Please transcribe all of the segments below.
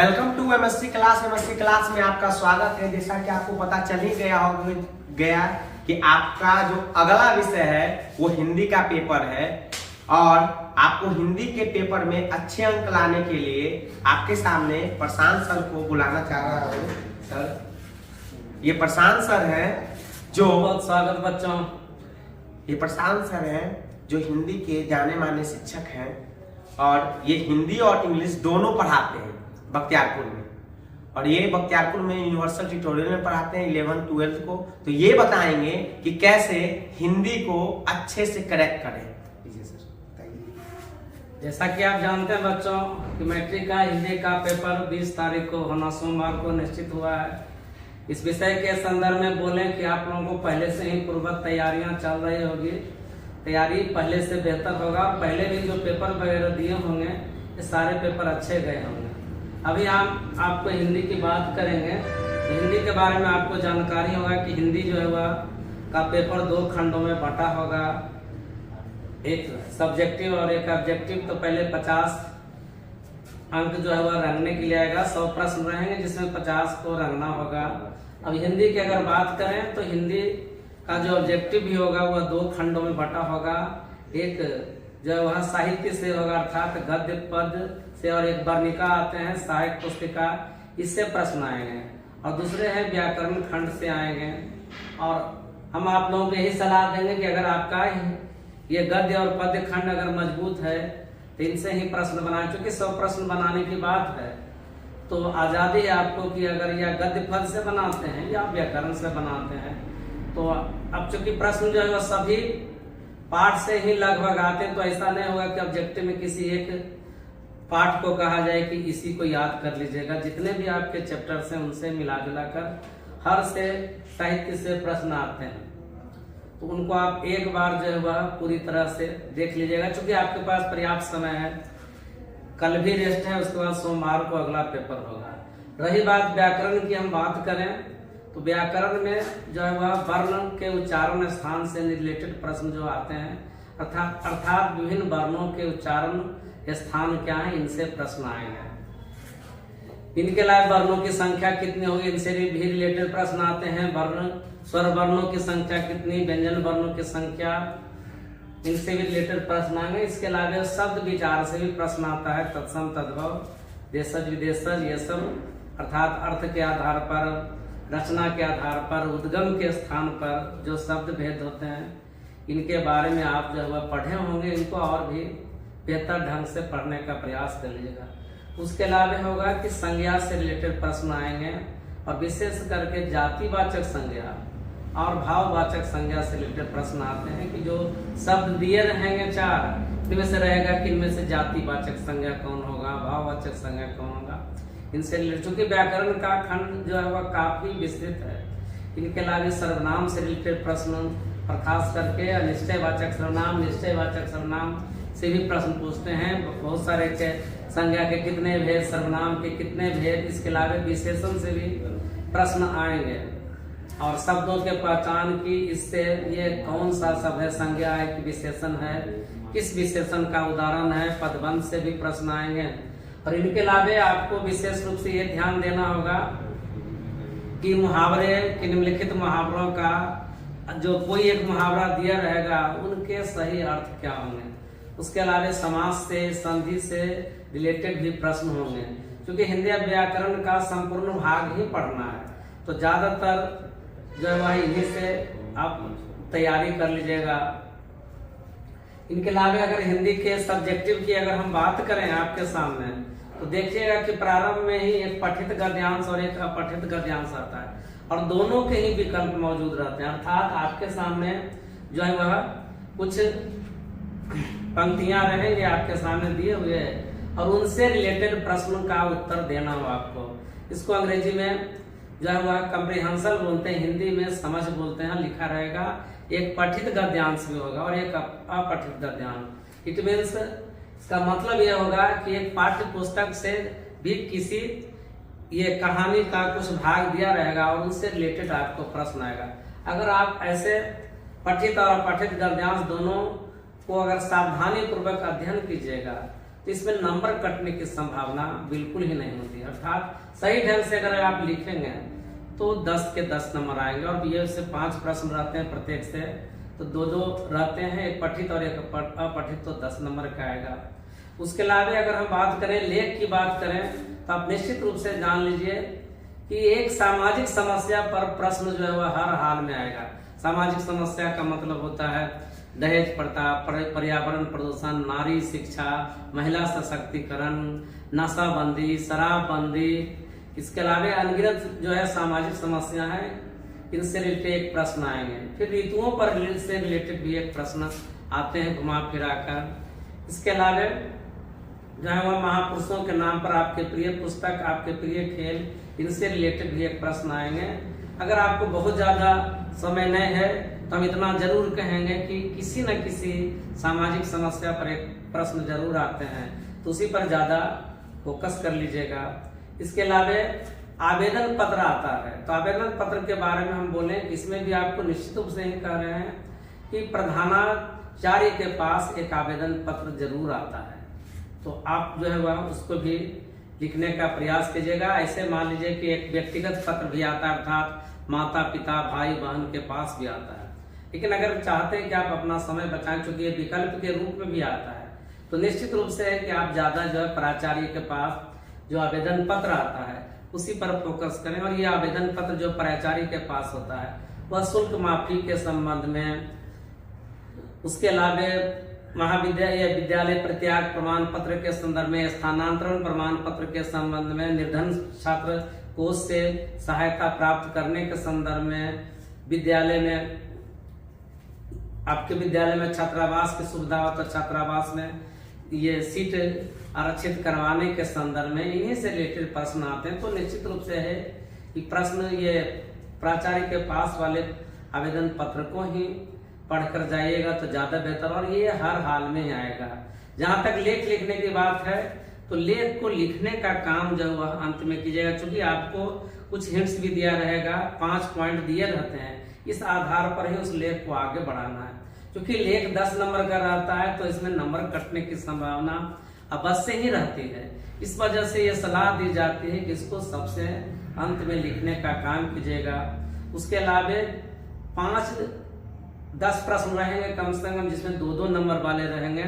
Welcome to MSc class. MSc class में आपका स्वागत है। जैसा कि आपको पता चल ही गया कि आपका जो अगला विषय है वो हिंदी का पेपर है और आपको हिंदी के पेपर में अच्छे अंक लाने के लिए आपके सामने प्रशांत सर को बुलाना चाह रहा हूँ। सर, ये प्रशांत सर हैं जो बहुत स्वागत बच्चों। ये प्रशांत सर हैं जो हिंदी के जाने माने शिक्षक हैं और ये हिंदी और इंग्लिश दोनों पढ़ाते हैं बख्तियारपुर में। और ये बख्तियारपुर में यूनिवर्सल ट्यूटोरियल में पढ़ाते हैं 11th 12th को। तो ये बताएंगे कि कैसे हिंदी को अच्छे से करेक्ट करें। जैसा कि आप जानते हैं बच्चों कि मैट्रिक का हिंदी का पेपर 20 तारीख को होना सोमवार को निश्चित हुआ है। इस विषय के संदर्भ में बोले कि आप लोगों को पहले से ही पूर्व तैयारियां चल रही होगी, तैयारी पहले से बेहतर होगा। पहले भी जो पेपर वगैरह दिए होंगे ये सारे पेपर अच्छे गए होंगे। अभी हम आपको हिंदी की बात करेंगे। हिंदी के बारे में आपको जानकारी होगा कि हिंदी जो है वह का पेपर 2 खंडों में बटा होगा, एक सब्जेक्टिव और एक ऑब्जेक्टिव। तो पहले 50 अंक जो है वह रंगने के लिए आएगा, 100 प्रश्न रहेंगे जिसमें 50 को रंगना होगा। अब हिंदी की अगर बात करें तो हिंदी का जो ऑब्जेक्टिव भी होगा वह 2 खंडों में बटा होगा। एक जो वह साहित्य से होगा अर्थात गद्य पद से, और एक वर्णिका आते हैं साहित्य पुस्तिका, इससे प्रश्न आएंगे। और दूसरे हैं व्याकरण खंड से आएंगे। और हम आप लोगों को यही सलाह देंगे कि अगर आपका ये गद्य और पद्य खंड अगर मजबूत है तो इनसे ही प्रश्न बनाए। चूंकि 100 प्रश्न बनाने की बात है तो आजादी है आपको कि अगर या गद्य पद से बनाते हैं या व्याकरण से बनाते हैं। तो अब चूंकि प्रश्न जो है वह सभी पाठ से ही लगभग आते हैं, तो ऐसा नहीं होगा कि ऑब्जेक्टिव में किसी एक पाठ को कहा जाए कि इसी को याद कर लीजिएगा। जितने भी आपके चैप्टर्स हैं उनसे मिला जुलाकर हर से साहित्य से प्रश्न आते हैं, तो उनको आप एक बार जो है वह पूरी तरह से देख लीजिएगा। चूंकि आपके पास पर्याप्त समय है, कल भी रेस्ट है, उसके बाद सोमवार को अगला पेपर होगा। रही बात व्याकरण की, हम बात करें तो व्याकरण में जो है वह वर्ण के उच्चारण स्थान से रिलेटेड प्रश्न जो आते हैं, अर्थात विभिन्न वर्णों के उच्चारण स्थान क्या है, इनसे प्रश्न आएंगे। इनके अलावा वर्णों की संख्या कितनी होगी, इनसे भी रिलेटेड प्रश्न आते हैं। वर्ण स्वर वर्णों की संख्या कितनी, व्यंजन वर्णों की संख्या, इनसे भी रिलेटेड प्रश्न आएंगे। इसके अलावा शब्द विचार से भी प्रश्न आता है, तत्सम तद्भव देशज विदेशज, ये सब अर्थात अर्थ के आधार पर, रचना के आधार पर, उद्गम के स्थान पर जो शब्द भेद होते हैं, इनके बारे में आप जो है पढ़े होंगे। इनको और भी बेहतर ढंग से पढ़ने का प्रयास कर लीजिएगा। उसके अलावा होगा कि संज्ञा से रिलेटेड प्रश्न आएंगे और विशेष करके जातिवाचक संज्ञा और भाववाचक संज्ञा से रिलेटेड प्रश्न आते हैं कि जो शब्द दिए रहेंगे 4, इनमें से रहेगा कि इनमें से जातिवाचक संज्ञा कौन होगा, भाववाचक संज्ञा कौन होगा, इनसे रिलेटेड। चूंकि व्याकरण का खंड जो है वह काफी विस्तृत है। इनके अलावा सर्वनाम से रिलेटेड प्रश्न और खास करके अनिश्चयवाचक सर्वनाम, निश्चयवाचक सर्वनाम से भी प्रश्न पूछते हैं। बहुत सारे संज्ञा के कितने भेद, सर्वनाम के कितने भेद, इसके अलावा विशेषण से भी प्रश्न आएंगे। और शब्दों के पहचान की, इससे ये कौन सा शब्द है, संज्ञा है कि विशेषण है, किस विशेषण का उदाहरण है, पदबंध से भी प्रश्न आएंगे। और इनके अलावा आपको विशेष रूप से ये ध्यान देना होगा कि मुहावरे कि निम्नलिखित मुहावरों का जो कोई एक मुहावरा दिया रहेगा उनके सही अर्थ क्या होंगे। उसके अलावा समास से, संधि से रिलेटेड भी प्रश्न होंगे। क्योंकि हिंदी व्याकरण का संपूर्ण भाग ही पढ़ना है तो ज्यादातर जो है वह इन्हीं से आप तैयारी कर लीजिएगा। इनके अलावा अगर हिंदी के सब्जेक्टिव की अगर हम बात करें आपके सामने, तो देखिएगा कि प्रारंभ में ही एक पठित गद्यांश और एक अपठित गद्यांश आता है और दोनों के ही विकल्प मौजूद रहते हैं। अर्थात आपके सामने जो है वह कुछ पंक्तियां रहेंगे आपके सामने दिए हुए और उनसे रिलेटेड प्रश्न का उत्तर देना हो आपको। इसको अंग्रेजी में जो है वह कम्प्रिहेंशन बोलते हैं, हिंदी में समझ बोलते हैं। लिखा रहेगा एक पठित गद्यांश भी होगा और एक अपठित गद्यांश। इट मीन्स इसका मतलब यह होगा कि एक पाठ्य पुस्तक से भी किसी ये कहानी का कुछ भाग दिया रहेगा और उनसे रिलेटेड आपको प्रश्न आएगा। अगर आप ऐसे पठित और अपठित गद्यांश दोनों को अगर सावधानी पूर्वक अध्ययन कीजिएगा तो इसमें नंबर कटने की संभावना बिल्कुल ही नहीं होती। अर्थात सही ढंग से अगर आप लिखेंगे तो 10 के 10 नंबर आएंगे। और ये से 5 प्रश्न रहते हैं प्रत्येक से, तो 2-2 रहते हैं, एक पठित और एक अपठित, तो 10 नंबर का आएगा। उसके अलावा अगर हम बात करें, लेख की बात करें, तो आप निश्चित रूप से जान लीजिए कि एक सामाजिक समस्या पर प्रश्न जो है वह हर हाल में आएगा। सामाजिक समस्या का मतलब होता है दहेज प्रथा, पर्यावरण प्रदूषण, नारी शिक्षा, महिला सशक्तिकरण, नशाबंदी, शराबबंदी। इसके अलावा अनगिनत जो है सामाजिक समस्या है, इनसे रिलेटेड एक प्रश्न आएंगे। फिर ऋतुओं पर से रिलेटेड भी एक प्रश्न आते हैं घुमा फिरा कर। इसके अलावा जो है वह महापुरुषों के नाम पर आपके प्रिय पुस्तक, आपके प्रिय खेल, इनसे रिलेटेड भी एक प्रश्न आएंगे। अगर आपको बहुत ज्यादा समय नहीं है तो हम इतना जरूर कहेंगे कि किसी न किसी सामाजिक समस्या पर एक प्रश्न जरूर आते हैं, तो उसी पर ज्यादा फोकस कर लीजिएगा। इसके अलावा आवेदन पत्र आता है, तो आवेदन पत्र के बारे में हम बोले, इसमें भी आपको निश्चित रूप से ही कह रहे हैं कि प्रधानाचार्य के पास एक आवेदन पत्र जरूर आता है, तो आप जो है वह उसको भी लिखने का प्रयास कीजिएगा। ऐसे मान लीजिए कि एक व्यक्तिगत पत्र भी आता है, अर्थात माता पिता भाई बहन के पास भी आता है। लेकिन अगर चाहते हैं कि आप अपना समय बचाएं, चूंकि ये विकल्प के रूप में भी आता है, तो निश्चित रूप से है कि आप ज्यादा जो है प्राचार्य के पास जो आवेदन पत्र आता है उसी पर फोकस करें। और ये आवेदन पत्र जो प्राचार्य के पास होता है वह शुल्क माफी के संबंध में, उसके अलावा महाविद्यालय विद्यालय प्रत्याग प्रमाण पत्र के संदर्भ में, स्थानांतरण प्रमाण पत्र के संबंध में, निर्धन छात्र कोष से सहायता प्राप्त करने के संदर्भ में, विद्यालय में आपके विद्यालय में छात्रावास की सुविधा हो तो छात्रावास में ये सीट आरक्षित करवाने के संदर्भ में, इन्हीं से रिलेटेड प्रश्न आते हैं। तो निश्चित रूप से है कि प्रश्न ये प्राचार्य के पास वाले आवेदन पत्र को ही पढ़कर जाइएगा तो ज्यादा बेहतर, और ये हर हाल में आएगा। जहां तक लेख लिखने की बात है, तो लेख को लिखने का काम जो वह अंत में कीजिएगा, क्योंकि आपको कुछ हिंट्स भी दिया रहेगा, 5 पॉइंट दिए रहते हैं, इस आधार पर ही उस लेख को आगे बढ़ाना है। क्योंकि लेख 10 नंबर का रहता है तो इसमें नंबर कटने की संभावना अवश्य ही रहती है। इस वजह से ये सलाह दी जाती है कि इसको सबसे अंत में लिखने का काम कीजिएगा। उसके अलावा 5-10 प्रश्न रहेंगे कम से कम, जिसमें 2-2 नंबर वाले रहेंगे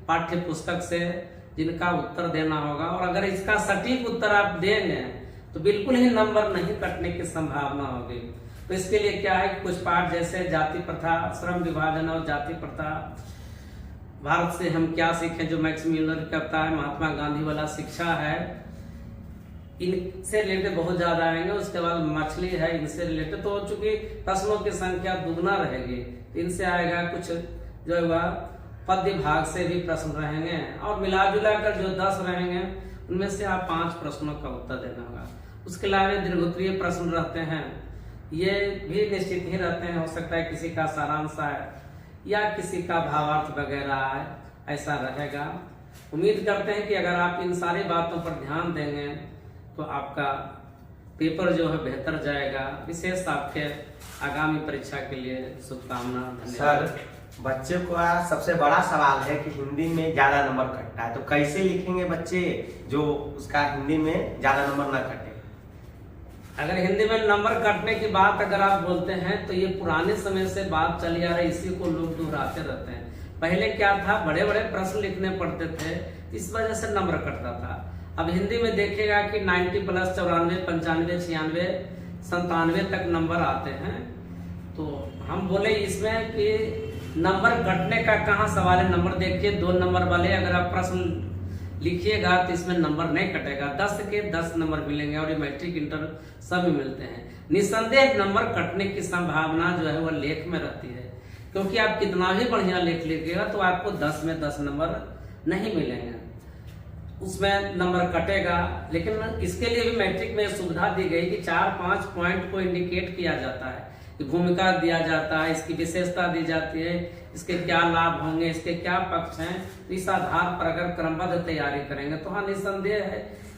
पाठ्य पुस्तक से, जिनका उत्तर देना होगा। और अगर इसका सटीक उत्तर आप देंगे तो बिल्कुल ही नंबर नहीं कटने की संभावना होगी। तो इसके लिए क्या है कि कुछ पाठ जैसे जाति प्रथा, श्रम विभाजन और जाति प्रथा, भारत से हम क्या सीखें जो मैक्स म्यूलर करता है, महात्मा गांधी वाला शिक्षा है, इनसे रिलेटेड बहुत ज्यादा आएंगे। उसके बाद मछली है, इनसे रिलेटेड, तो चूंकि प्रश्नों की संख्या दुगना रहेगी, इनसे आएगा। कुछ जो है वह पद्य भाग से भी प्रश्न रहेंगे, और मिला जुला कर जो 10 रहेंगे उनमें से आप 5 प्रश्नों का उत्तर देना होगा। उसके अलावा दीर्घोत्तरीय प्रश्न रहते हैं, ये भी निश्चित ही रहते हैं। हो सकता है किसी का सारांश है या किसी का भावार्थ वगैरह है, ऐसा रहेगा। उम्मीद करते हैं कि अगर आप इन सारी बातों पर ध्यान देंगे तो आपका पेपर जो है बेहतर जाएगा। विशेष आपके आगामी परीक्षा के लिए शुभकामना। धन्यवाद। सर, बच्चे का सबसे बड़ा सवाल है कि हिंदी में ज्यादा नंबर कटता है, तो कैसे लिखेंगे बच्चे जो उसका हिंदी में ज्यादा नंबर ना कटे? अगर हिंदी में नंबर कटने की बात अगर आप बोलते हैं तो ये पुराने समय से बात चली आ रही, इसी को लोग दोहराते रहते हैं। पहले क्या था, बड़े बड़े प्रश्न लिखने पड़ते थे, इस वजह से नंबर कटता था। अब हिंदी में देखिएगा कि 90 प्लस 94, 95, 96, 97 तक नंबर आते हैं। तो हम बोले इसमें कि नंबर कटने का कहाँ सवाल है। नंबर देखिए, 2 नंबर वाले अगर आप प्रश्न लिखिएगा तो इसमें नंबर नहीं कटेगा, 10 के 10 नंबर मिलेंगे, और ये मैट्रिक इंटर सब मिलते हैं। निसंदेह नंबर कटने की संभावना जो है वो लेख में रहती है, क्योंकि आप कितना भी बढ़िया लेख लिखिएगा तो आपको 10 में 10 नंबर नहीं मिलेंगे, उसमें नंबर कटेगा। लेकिन इसके लिए भी मैट्रिक में सुविधा दी गई कि 4-5 पॉइंट को इंडिकेट किया जाता है, कि भूमिका दिया जाता है, इसकी विशेषता दी जाती है, इसके क्या लाभ होंगे, इसके क्या पक्ष हैं। तो इस आधार पर अगर क्रमबद्ध तैयारी करेंगे तो हाँ, निसंदेह है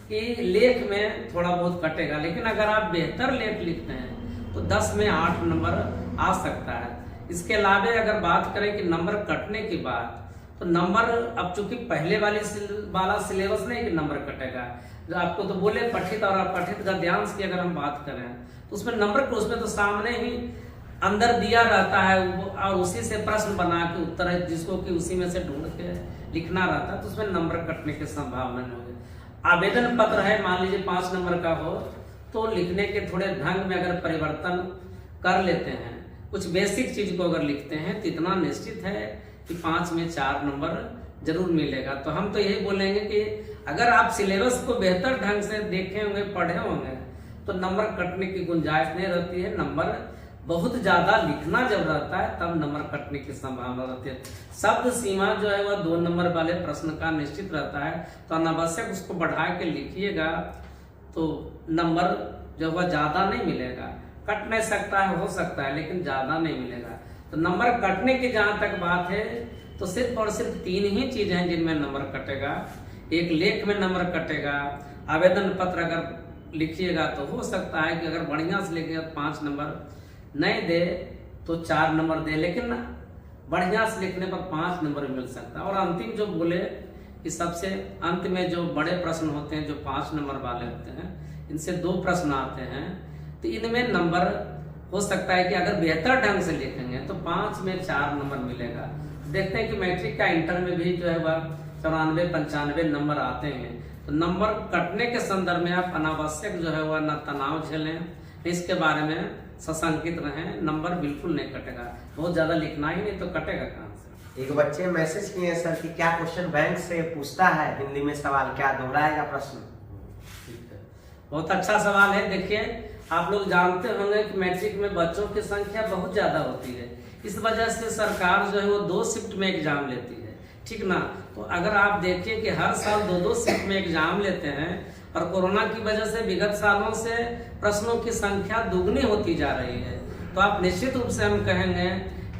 कि लेख में थोड़ा बहुत कटेगा। लेकिन अगर आप बेहतर लेख लिखते हैं तो 10 में 8 नंबर आ सकता है। इसके अलावा अगर बात करें कि नंबर कटने की बात, तो नंबर अब चूंकि पहले वाला सिलेबस नहीं कि नंबर कटेगा, जो आपको तो बोले पठित और अपठित गद्यांश की अगर हम बात करें तो उसमें नंबर को उसमें तो सामने ही अंदर दिया रहता है और उसी से प्रश्न बना के उत्तर है जिसको कि उसी में से ढूंढ के लिखना रहता है, तो उसमें नंबर कटने की संभावना नहीं होगी। आवेदन पत्र है मान लीजिए 5 नंबर का हो तो लिखने के थोड़े ढंग में अगर परिवर्तन कर लेते हैं, कुछ बेसिक चीज को अगर लिखते हैं तो इतना निश्चित है कि 5 में 4 नंबर जरूर मिलेगा। तो हम तो यही बोलेंगे कि अगर आप सिलेबस को बेहतर ढंग से देखे होंगे, पढ़े होंगे, तो नंबर कटने की गुंजाइश नहीं रहती है। नंबर बहुत ज्यादा लिखना जब रहता है तब नंबर कटने की संभावना रहती है। शब्द सीमा जो है वह 2 नंबर वाले प्रश्न का निश्चित रहता है, तो अनावश्यक उसको बढ़ा के लिखिएगा तो नंबर जो वह ज्यादा नहीं मिलेगा। कट नहीं सकता है, हो सकता है, लेकिन ज्यादा नहीं मिलेगा। तो नंबर कटने की जहां तक बात है तो सिर्फ और सिर्फ 3 ही चीज हैं जिनमें नंबर कटेगा। एक लेख में नंबर कटेगा, आवेदन पत्र अगर लिखिएगा तो हो सकता है कि अगर बढ़िया से लिखिएगा 5 नंबर, नहीं दे तो 4 नंबर दे, लेकिन बढ़िया से लिखने पर 5 नंबर मिल सकता है। और अंतिम जो बोले कि सबसे अंत में जो बड़े प्रश्न होते हैं जो 5 नंबर वाले होते हैं, इनसे 2 प्रश्न आते हैं, तो इनमें नंबर हो सकता है कि अगर बेहतर ढंग से लिखेंगे तो 5 में 4 नंबर मिलेगा। देखते हैं कि मैट्रिक का इंटर में भी जो है वह 94-95 नंबर आते हैं। तो नंबर कटने के संदर्भ में आप अनावश्यक जो है वह न तनाव झेलें, इसके बारे में सशंकित रहें। नंबर बिल्कुल नहीं कटेगा, बहुत ज्यादा लिखना ही नहीं तो कटेगा कहाँ से। एक बच्चे मैसेज किए सर कि क्या क्वेश्चन बैंक से पूछता है हिंदी में सवाल, क्या दोहराएगा प्रश्न? ठीक है, बहुत अच्छा सवाल है। देखिए आप लोग जानते होंगे कि मैट्रिक में बच्चों की संख्या बहुत ज्यादा होती है, इस वजह से सरकार जो है वो 2 शिफ्ट में एग्जाम लेती है, ठीक ना। तो अगर आप देखिए कि हर साल 2-2 शिफ्ट में एग्जाम लेते हैं और कोरोना की वजह से विगत सालों से प्रश्नों की संख्या दुगनी होती जा रही है, तो आप निश्चित रूप से हम कहेंगे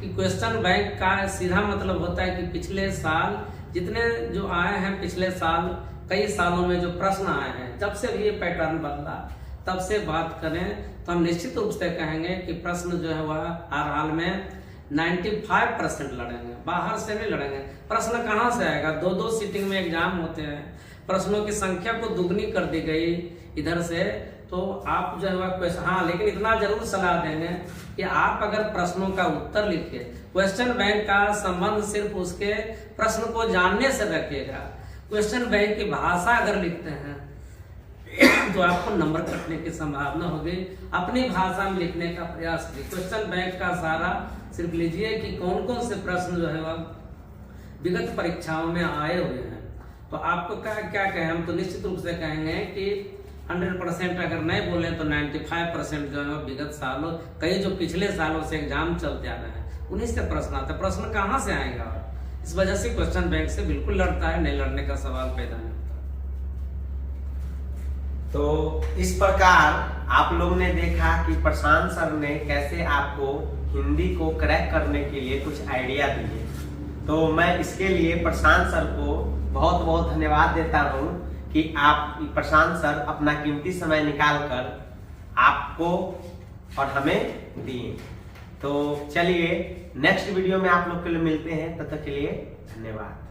कि क्वेश्चन बैंक का सीधा मतलब होता है कि पिछले साल जितने जो आए हैं, पिछले साल कई सालों में जो प्रश्न आए हैं, जब से भी ये पैटर्न बदला तब से बात करें तो हम निश्चित रूप से कहेंगे कि प्रश्न जो है वह हर हाल में 95% लड़ेंगे, बाहर से नहीं लड़ेंगे। प्रश्न कहाँ से आएगा? 2-2 सीटिंग में एग्जाम होते हैं, प्रश्नों की संख्या को दुगनी कर दी गई इधर से, तो आप जो है वह हाँ, लेकिन इतना जरूर सलाह देंगे कि आप अगर प्रश्नों का उत्तर लिखिए, क्वेश्चन बैंक का संबंध सिर्फ उसके प्रश्न को जानने से रखिएगा। क्वेश्चन बैंक की भाषा अगर लिखते हैं तो आपको नंबर कटने की संभावना होगी। अपनी भाषा में लिखने का प्रयास कीजिए। क्वेश्चन बैंक का सारा सिर्फ लीजिए कि कौन कौन से प्रश्न जो है वह विगत परीक्षाओं में आए हुए हैं। तो आपको क्या कहें, हम तो निश्चित रूप से कहेंगे कि 100% अगर नहीं बोले तो 95% जो है विगत सालों, कई जो पिछले सालों से एग्जाम चलते आ रहे हैं उन्हीं से प्रश्न आते हैं। प्रश्न कहाँ से आएगा? इस वजह से क्वेश्चन बैंक से बिल्कुल लड़ता है, नहीं लड़ने का सवाल पैदा नहीं होता। तो इस प्रकार आप लोग ने देखा कि प्रशांत सर ने कैसे आपको हिंदी को क्रैक करने के लिए कुछ आइडिया दिए। तो मैं इसके लिए प्रशांत सर को बहुत बहुत धन्यवाद देता हूँ कि आप प्रशांत सर अपना कीमती समय निकाल कर आपको और हमें दिए। तो चलिए नेक्स्ट वीडियो में आप लोग के लिए मिलते हैं, तब तक के लिए धन्यवाद।